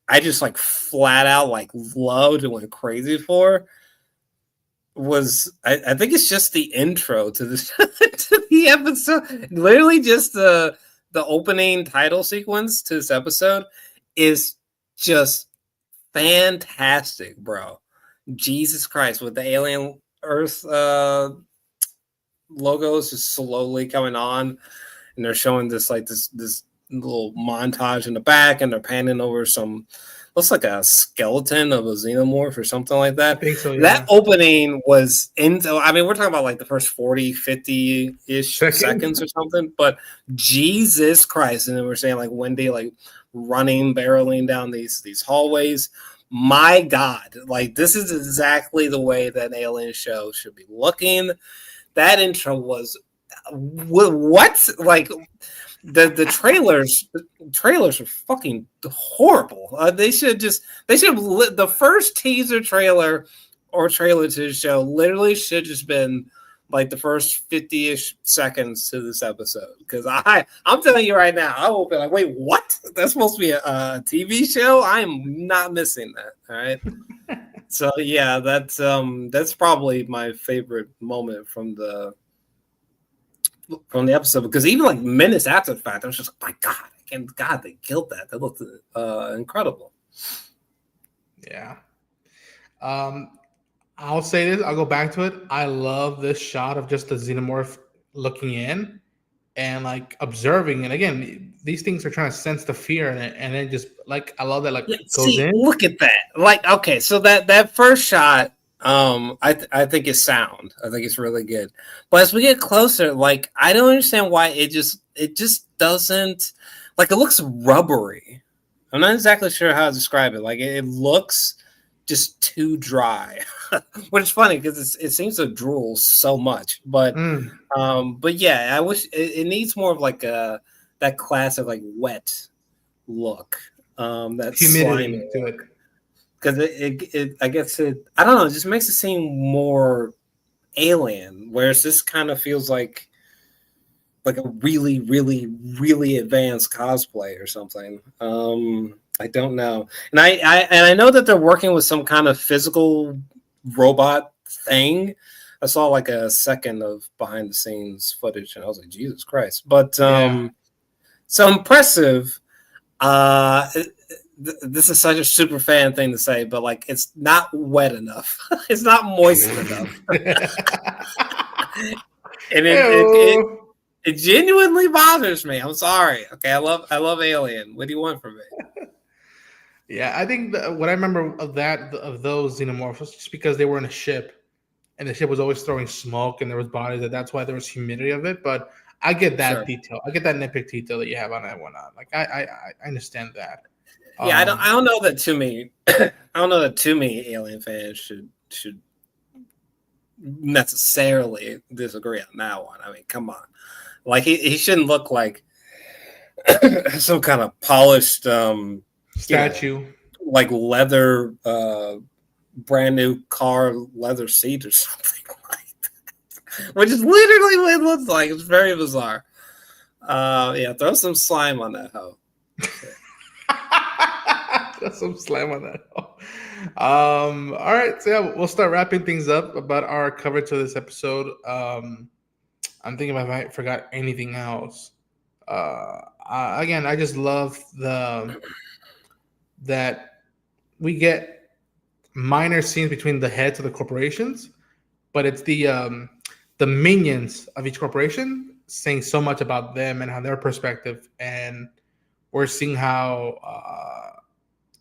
B: I just like flat out like loved and went crazy for was I think it's just the intro to this to the episode. Literally just the opening title sequence to this episode is just fantastic, bro. Jesus Christ, with the Alien Earth logos just slowly coming on, and they're showing this little montage in the back, and they're panning over some looks like a skeleton of a xenomorph or something like that.
A: I think so, yeah.
B: That opening was into, I mean, we're talking about like the first 40, 50-ish seconds or something, but Jesus Christ. And then we're saying like Wendy like running, barreling down these hallways. My God, like this is exactly the way that an Alien show should be looking. That intro was what? Like the trailers are fucking horrible. They should have the first teaser trailer or trailer to the show literally should just been like the first 50-ish seconds to this episode, because I'm telling you right now, I will be like, wait, what? That's supposed to be a TV show? I am not missing that. All right. So yeah, that's probably my favorite moment from the episode, because even like minutes after the fact, I was just like, my God, I and God, they killed that. That looked incredible.
A: Yeah. I'll say this. I'll go back to it. I love this shot of just the Xenomorph looking in and like observing. And again, these things are trying to sense the fear and then just like I love that like
B: Yeah,
A: goes in.
B: Look at that. Like, okay, so that first shot, I think is sound. I think it's really good. But as we get closer, like I don't understand why it just doesn't, like, it looks rubbery. I'm not exactly sure how to describe it. Like it looks just too dry, which is funny because it seems to drool so much. But yeah, I wish it needs more of like that classic like wet look. That
A: Humidity
B: slimy
A: to it.
B: Because it I guess I don't know, it just makes it seem more alien, whereas this kind of feels like a really, really, really advanced cosplay or something. I don't know, and I know that they're working with some kind of physical robot thing. I saw like a second of behind the scenes footage, and I was like, Jesus Christ! But so impressive. This is such a super fan thing to say, but like it's not wet enough. It's not moist enough, and it genuinely bothers me. I'm sorry. Okay, I love Alien. What do you want from me?
A: Yeah, I think what I remember of those Xenomorphs was just because they were in a ship, and the ship was always throwing smoke, and there was bodies. That's why there was humidity of it. But I get that detail. I get that nitpick detail that you have on that one. Like I understand that.
B: Yeah, I don't know that too many. I don't know that too many Alien fans should necessarily disagree on that one. I mean, come on, like he shouldn't look like some kind of polished
A: statue,
B: like leather, brand new car leather seat or something like that, which is literally what it looks like. It's very bizarre. Yeah, throw some slime on that hoe.
A: Some slam on that. All right, so yeah, we'll start wrapping things up about our coverage of this episode. I'm thinking if I forgot anything else. Again, I just love that we get minor scenes between the heads of the corporations, but it's the minions of each corporation saying so much about them and how their perspective, and we're seeing how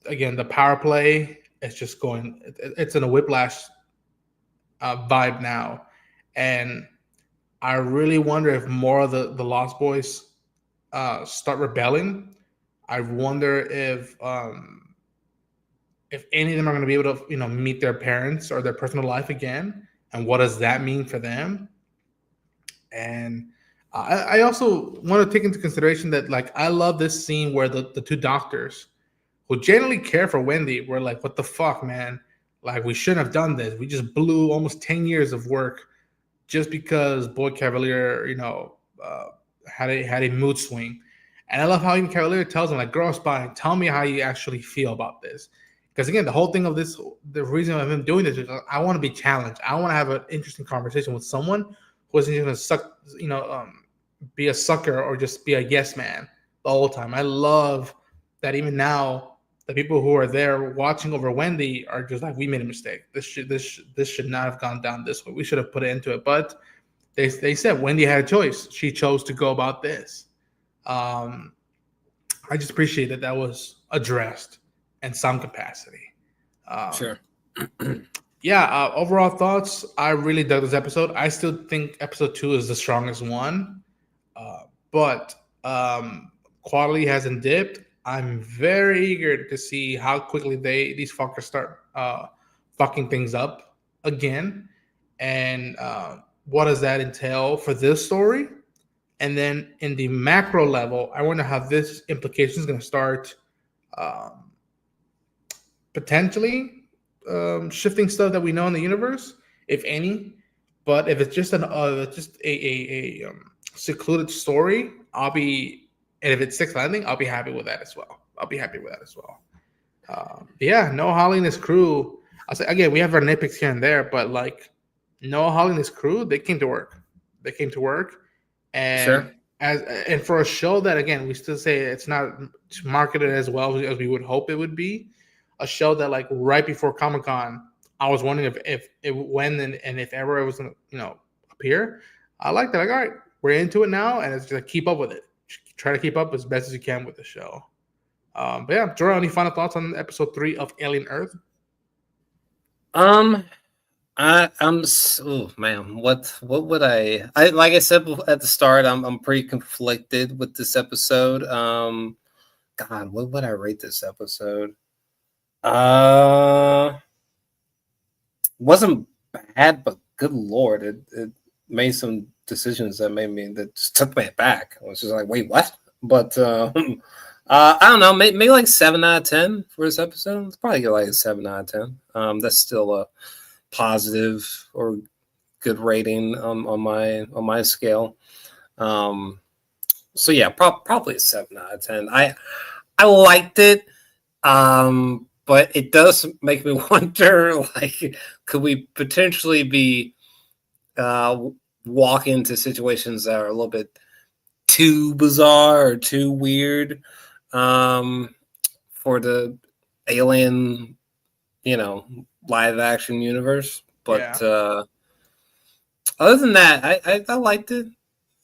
A: again the power play is just going. It's in a whiplash vibe now, and I really wonder if more of the Lost Boys start rebelling. I wonder if any of them are going to be able to meet their parents or their personal life again, and what does that mean for them? And I also want to take into consideration that like I love this scene where the two doctors who genuinely care for Wendy were like, what the fuck, man? Like, we shouldn't have done this. We just blew almost 10 years of work just because Boyd Cavalier, had a mood swing. And I love how even Cavalier tells him, like, grow a spine. Tell me how you actually feel about this. Because, again, the whole thing of this, the reason of him doing this is I want to be challenged. I want to have an interesting conversation with someone who isn't going to suck, be a sucker or just be a yes man the whole time. I love that even now, the people who are there watching over Wendy are just like, we made a mistake. This should not have gone down this way. We should have put it into it. But they said Wendy had a choice. She chose to go about this. I just appreciate that was addressed in some capacity.
B: Sure.
A: Yeah. Overall thoughts. I really dug this episode. I still think episode 2 is the strongest one. But quality hasn't dipped. I'm very eager to see how quickly these fuckers start fucking things up again, and what does that entail for this story? And then in the macro level, I wonder how this implication is going to start potentially shifting stuff that we know in the universe, if any. But if it's just a secluded story, and if it's Sixth Landing, I'll be happy with that as well. Yeah, Noah Hawley and his crew. I'll say again, we have our nitpicks here and there, but like Noah Hawley and his crew, they came to work. And
B: sure.
A: and for a show that, again, we still say it's not marketed as well as we would hope it would be, a show that like right before Comic-Con, I was wondering if when and if ever it was gonna appear. I like that. Like, all right, we're into it now, and it's just like, keep up with it. Try to keep up as best as you can with the show. But yeah, Jordan, any final thoughts on episode 3 of Alien Earth?
B: Oh man, what would I like I said at the start, I'm pretty conflicted with this episode. God, what would I rate this episode? Wasn't bad, but good lord, it made some decisions that just took me back. I was just like, wait, what? But I don't know, maybe like 7 out of 10 for this episode. It's probably like a 7 out of 10. That's still a positive or good rating on my scale. So yeah, probably a 7 out of 10. I liked it, but it does make me wonder, like, could we potentially be walk into situations that are a little bit too bizarre or too weird for the Alien, live action universe. But other than that, I liked it.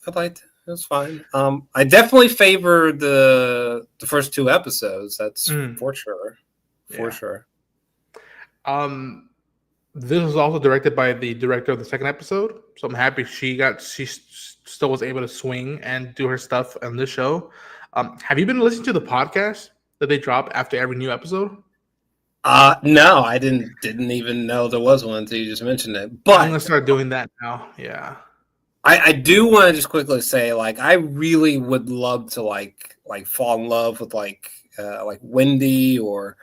B: It was fine. I definitely favor the first 2 episodes. That's for sure. For sure.
A: This was also directed by the director of the second episode, so I'm happy she still was able to swing and do her stuff on this show. Have you been listening to the podcast that they drop after every new episode?
B: No, I didn't even know there was one until you just mentioned it. But
A: I'm gonna start doing that now. Yeah.
B: I do want to just quickly say, like, I really would love to like fall in love with like Wendy or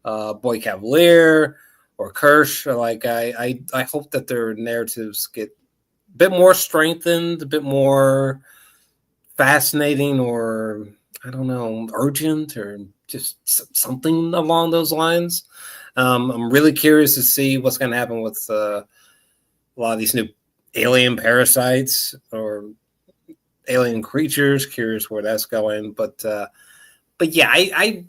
B: Boy Cavalier or Kirsch. Like I hope that their narratives get a bit more strengthened, a bit more fascinating, or I don't know, urgent, or just something along those lines. I'm really curious to see what's going to happen with a lot of these new alien parasites or alien creatures. Curious where that's going, but yeah, I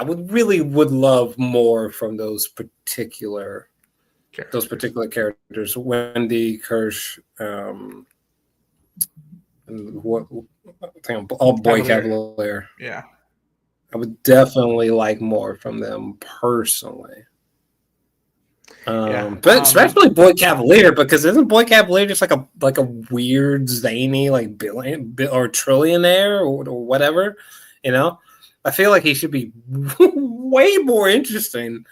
B: would love more from those particular characters, Wendy, Kirsch, and Boy Cavalier.
A: Yeah,
B: I would definitely like more from them personally. But especially Boy Cavalier, because isn't Boy Cavalier just like a weird zany like billion or trillionaire or whatever? I feel like he should be way more interesting.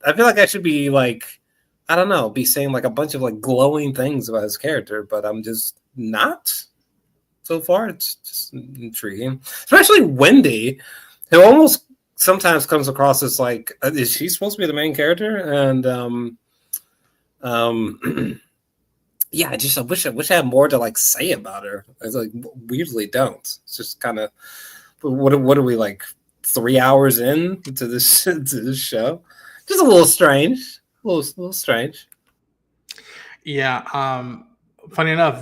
B: I feel like I should be like, I don't know, be saying like a bunch of like glowing things about his character, but I'm just not. So far, it's just intriguing, especially Wendy, who almost sometimes comes across as like, is she supposed to be the main character? And yeah, I wish I had more to like say about her. I like weirdly don't. It's just kind of, what are we, like 3 hours in to this show? Just a little strange, a little strange.
A: Yeah. Funny enough,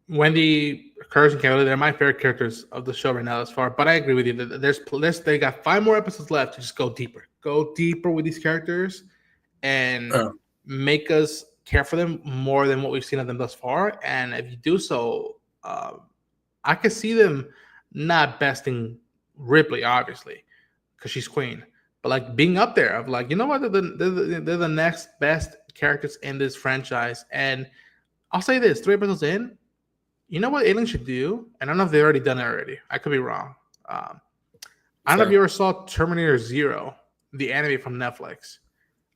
A: Wendy, Kirsch, and Cavalier, they're my favorite characters of the show right now thus far. But I agree with you that they got 5 more episodes left to just go deeper with these characters and make us care for them more than what we've seen of them thus far. And if you do so, I could see them not besting Ripley, obviously, because she's queen, but like being up there of like, you know what, they're the next best characters in this franchise. And I'll say this: 3 episodes in, you know what Alien should do? And I don't know if they've already done it already. I could be wrong. I don't know if you ever saw Terminator Zero, the anime from Netflix.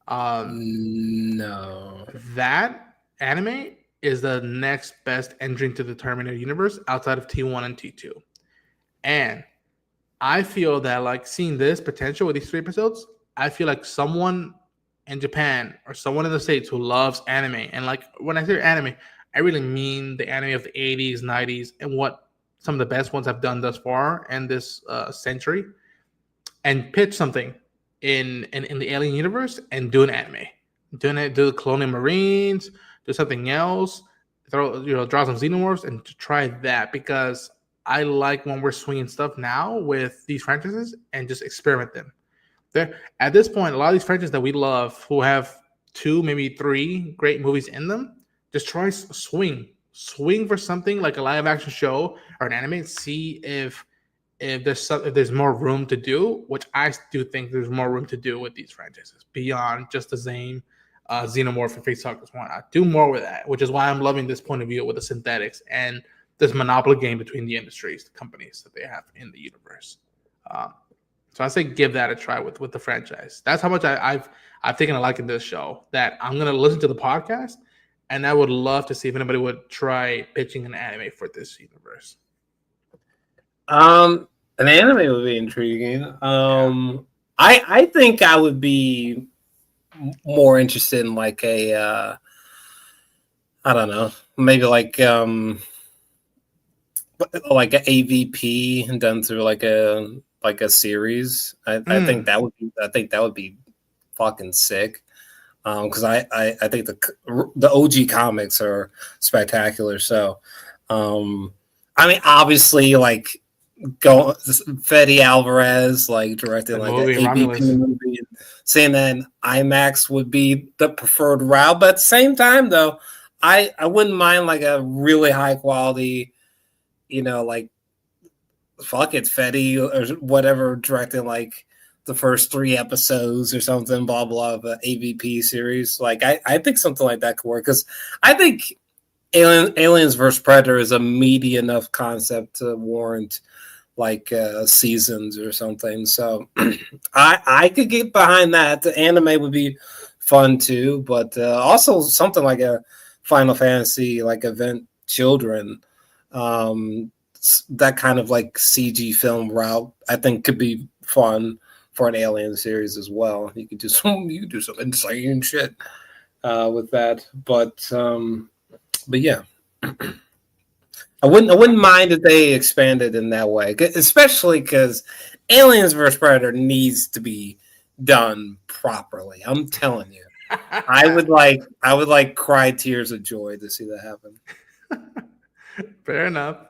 B: No.
A: That anime is the next best entry into the Terminator universe outside of T1 and T2. And I feel that, like, seeing this potential with these 3 episodes, I feel like someone in Japan or someone in the States who loves anime, and like when I say anime, I really mean the anime of the 80s, 90s, and what some of the best ones have done thus far in this century, and pitch something in the Alien universe and do an anime. Do the Colonial Marines, do something else, draw some Xenomorphs and to try that, because I like when we're swinging stuff now with these franchises and just experiment them. There, at this point, a lot of these franchises that we love, who have 2, maybe 3 great movies in them, just try swing for something like a live action show or an anime. See if there's more room to do, which I do think there's more room to do with these franchises beyond just the same Xenomorph and Face Talkers. Why not do more with that? Which is why I'm loving this point of view with the synthetics and this monopoly game between the industries, the companies that they have in the universe. So I say give that a try with the franchise. That's how much I've taken a liking to this show, that I'm gonna listen to the podcast, and I would love to see if anybody would try pitching an anime for this universe.
B: An anime would be intriguing. I think I would be more interested in like a I don't know, maybe like an AVP and done through like a series. I think that would be fucking sick. Because I think the OG comics are spectacular. So, I mean, obviously, like Fede Alvarez, like directing like an AVP movie, saying that IMAX would be the preferred route. But at the same time, though, I wouldn't mind like a really high quality, like fuck it, Fede or whatever, directing like the first 3 episodes or something, blah blah, of an AVP series. Like I think something like that could work, because I think Aliens vs Predator is a meaty enough concept to warrant like seasons or something. So I could get behind that. The anime would be fun too, but also something like a Final Fantasy like Event Children, that kind of like CG film route, I think could be fun for an Alien series as well. You could do some insane shit with that. But yeah, I wouldn't mind if they expanded in that way, especially because Aliens vs Predator needs to be done properly. I'm telling you, I would cry tears of joy to see that happen.
A: Fair enough.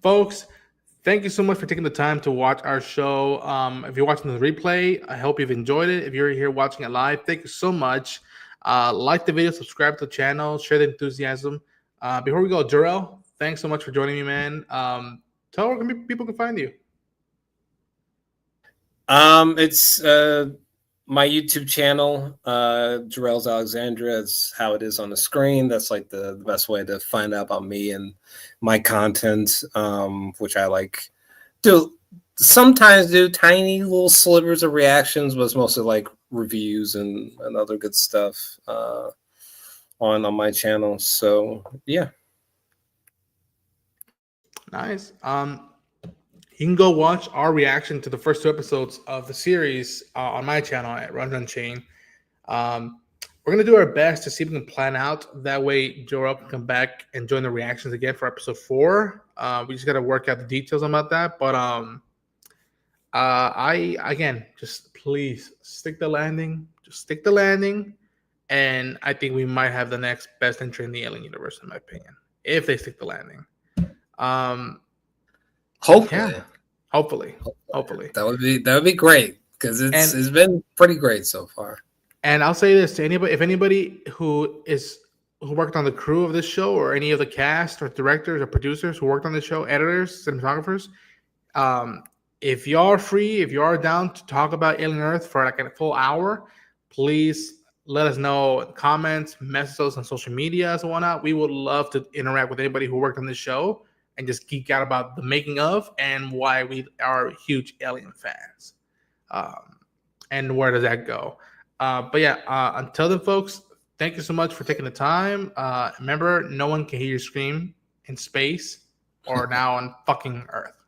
A: Folks, thank you so much for taking the time to watch our show. If you're watching the replay, I hope you've enjoyed it. If you're here watching it live, thank you so much. Like the video, subscribe to the channel, share the enthusiasm. Before we go, Jarrell, thanks so much for joining me, man. Tell where people can find you.
B: It's my YouTube channel, Jarrell's Alexandria. That's how it is on the screen. That's like the best way to find out about me and my content, which I like sometimes do tiny little slivers of reactions, but it's mostly like reviews and other good stuff on my channel. So yeah. Nice.
A: You can go watch our reaction to the first 2 episodes of the series on my channel at Run Chain. We're going to do our best to see if we can plan out. That way, Joe can come back and join the reactions again for episode 4. We just got to work out the details about that. But just please stick the landing. Just stick the landing. And I think we might have the next best entry in the Alien universe, in my opinion, if they stick the landing. Hopefully. That would be great, because it's been pretty great so far. And I'll say this to anybody: if anybody who worked on the crew of this show, or any of the cast or directors or producers who worked on the show, editors, cinematographers, if y'all are free, if you are down to talk about Alien Earth for like a full hour, please let us know in comments, message us on social media and whatnot. We would love to interact with anybody who worked on this show and just geek out about the making of and why we are huge Alien fans. And where does that go? But yeah, until then, folks, thank you so much for taking the time. Remember, no one can hear you scream in space or now on fucking Earth.